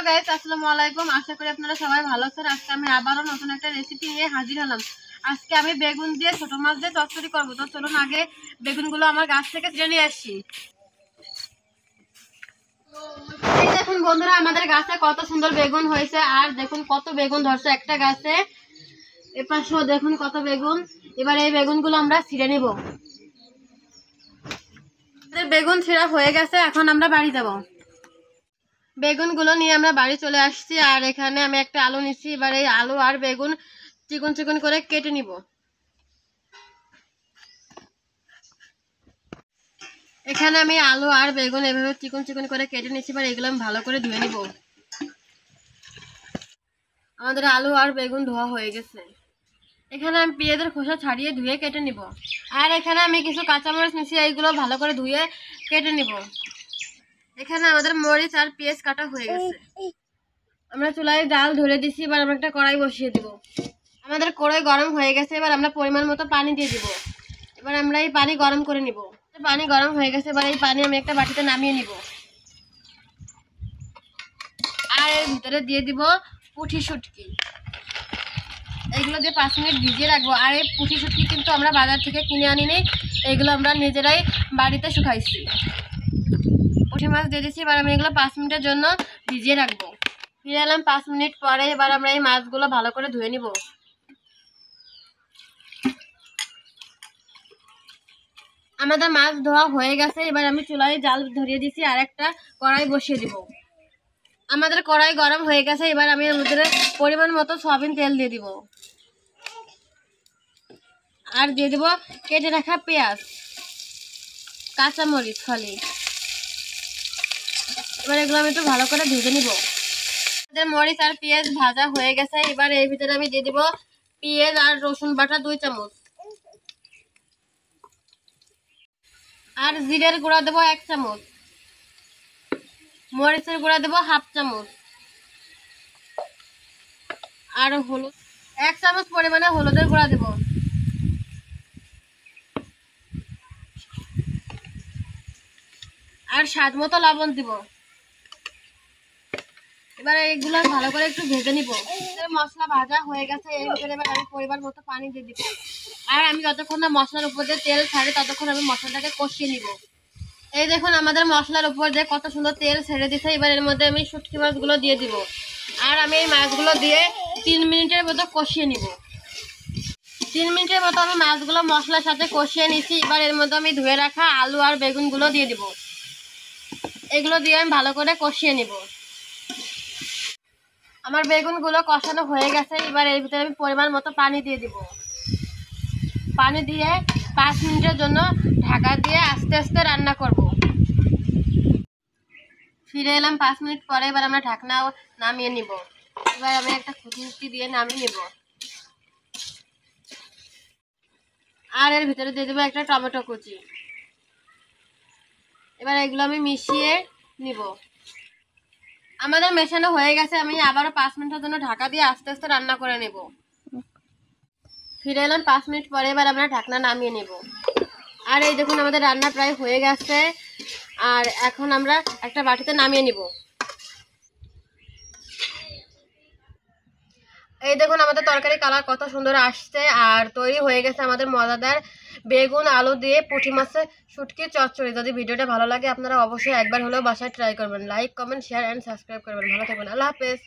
Hello guys, আসসালামু আলাইকুম। আশা করি আপনারা সবাই ভালো আছেন। আজকে আমি আবারও নতুন একটা রেসিপি নিয়ে হাজির হলাম। আজকে আমি বেগুন দিয়ে ছোট মাছ দিয়ে চচ্চড়ি করবো। তো চলুন আগে বেগুনগুলো আমার গাছ থেকে ছিঁড়ে নিয়ে আসি। এই দেখুন বন্ধুরা, আমাদের গাছে কত সুন্দর বেগুন হয়েছে। আর দেখুন কত বেগুন ধরছে একটা গাছে। এপাশেও দেখুন কত বেগুন। এবার এই বেগুনগুলো আমরা ছিঁড়ে নিব। বেগুন ছিঁড়া হয়ে গেছে, এখন আমরা বাড়ি যাব। বেগুনগুলো নিয়ে আমরা বাড়ি চলে আসছি। আর এখানে আমি একটা আলু নিচ্ছি। এবার এই আলু আর বেগুন চিকন চিকন করে কেটে নিব। এখানে আমি আলু আর বেগুন এভাবে চিকন চিকন করে কেটে নিচ্ছি। এবার এগুলো আমি ভালো করে ধুয়ে নিব। আমাদের আলু আর বেগুন ধোয়া হয়ে গেছে। এখানে আমি পেঁয়াজের খোসা ছাড়িয়ে ধুয়ে কেটে নিব। আর এখানে আমি কিছু কাঁচামরিচ নিচ্ছি, এইগুলো ভালো করে ধুয়ে কেটে নিব। এখানে আমাদের মরিচ আর পেঁয়াজ কাটা হয়ে গেছে। আমরা চুলায় জাল ধরে দিছি। এবার আমরা একটা কড়াই বসিয়ে দিব। আমাদের কড়াই গরম হয়ে গেছে। এবার আমরা পরিমাণ মতো পানি দিয়ে দিব। এবার আমরা এই পানি গরম করে নিব। পানি গরম হয়ে গেছে। এবার এই পানি আমি একটা বাটিতে নামিয়ে নিব। আর এর ভিতরে দিয়ে দিব পুঁটি শুটকি। এইগুলো দিয়ে 5 মিনিট ভিজিয়ে রাখবো। আর এই পুঁটি শুটকি কিন্তু আমরা বাজার থেকে কিনে আনিনি, এগুলো আমরা নিজেরাই বাড়িতে শুকাইছি। পুঁটি মাছ দিয়ে দিচ্ছি। এবার আমি এগুলো 5 মিনিটের জন্য ভিজিয়ে রাখবো। ফিরে এলাম 5 মিনিট পরে। এবার আমরা এই মাছগুলো ভালো করে ধুয়ে নিব। আমাদের মাছ ধোয়া হয়ে গেছে। এবার আমি চুলায় জাল ধরিয়ে দিচ্ছি আর একটা কড়াই বসিয়ে দিব। আমাদের কড়াই গরম হয়ে গেছে। এবার আমি এর মধ্যে পরিমাণ মতো সয়াবিন তেল দিয়ে দিব। আর দিয়ে দিব কেটে রাখা পেঁয়াজ, কাঁচামরিচ ফালি। এবার এগুলো আমি একটু ভালো করে ভেজে নিব। মরিচ আর পেঁয়াজ ভাজা হয়ে গেছে। এবার এর ভিতরে আমি দিয়ে দিব পেঁয়াজ আর রসুন বাটা 2 চামচ। আর জিরের গুঁড়া দেবো 1 চামচ। মরিচের গুঁড়া দেবো 1/2 চামচ। আর হলুদ 1 চামচ পরিমাণে হলুদের গুঁড়া দেব। আর স্বাদ মতো লবণ দিব। এবার এইগুলো ভালো করে একটু ভেজে নিব। মশলা ভাজা হয়ে গেছে। এর ভিতরে এবার আমি পরিমাণ মতো পানি দিয়ে দিব। আর আমি যতক্ষণ না মশলার উপর দিয়ে তেল ছাড়ে ততক্ষণ আমি মশলাটাকে কষিয়ে নিব। এই দেখুন আমাদের মশলার উপর দিয়ে কত সুন্দর তেল ছেড়ে দিচ্ছে। এবার এর মধ্যে আমি শুটকি মাছগুলো দিয়ে দিব। আর আমি এই মাছগুলো দিয়ে 3 মিনিটের মতো কষিয়ে নিব। 3 মিনিটের মতো আমি মাছগুলো মশলার সাথে কষিয়ে নিচ্ছি। এবার এর মধ্যে আমি ধুয়ে রাখা আলু আর বেগুনগুলো দিয়ে দিব। এগুলো দিয়ে আমি ভালো করে কষিয়ে নিব। আমার বেগুনগুলো কষানো হয়ে গেছে। এবার এর ভিতরে আমি পরিমাণ মতো পানি দিয়ে দিব। পানি দিয়ে 5 মিনিটের জন্য ঢাকা দিয়ে আস্তে আস্তে রান্না করব। ফিরে এলাম 5 মিনিট পরে। এবার আমরা ঢাকনা নামিয়ে নিব। এবার আমি একটা খুঁটি দিয়ে নামিয়ে নিব। আর এর ভিতরে দিয়ে দেবো একটা টমেটো কুচি। এবার এগুলো আমি মিশিয়ে নিব। আমাদের মেশানো হয়ে গেছে। আমি আবারও 5 মিনিটের জন্য ঢাকা দিয়ে আস্তে আস্তে রান্না করে নেব। ফিরে এলাম 5 মিনিট পরে। এবার আমরা ঢাকনা নামিয়ে নেব। আর এই দেখুন আমাদের রান্না প্রায় হয়ে গেছে। আর এখন আমরা একটা বাটিতে নামিয়ে নিব। এই দেখুন আমাদের তরকারি কালার কত সুন্দর আসছে। আর তৈরি হয়ে গেছে আমাদের মজাদার বেগুন আলু দিয়ে পুঁটি মাছের শুটকি চচ্চড়ি। যদি ভিডিওটা ভালো লাগে আপনারা অবশ্যই একবার হলেও বাসায় ট্রাই করবেন। Like, comment, share and subscribe করবেন। ভালো থাকবেন। আল্লাহ হাফেজ।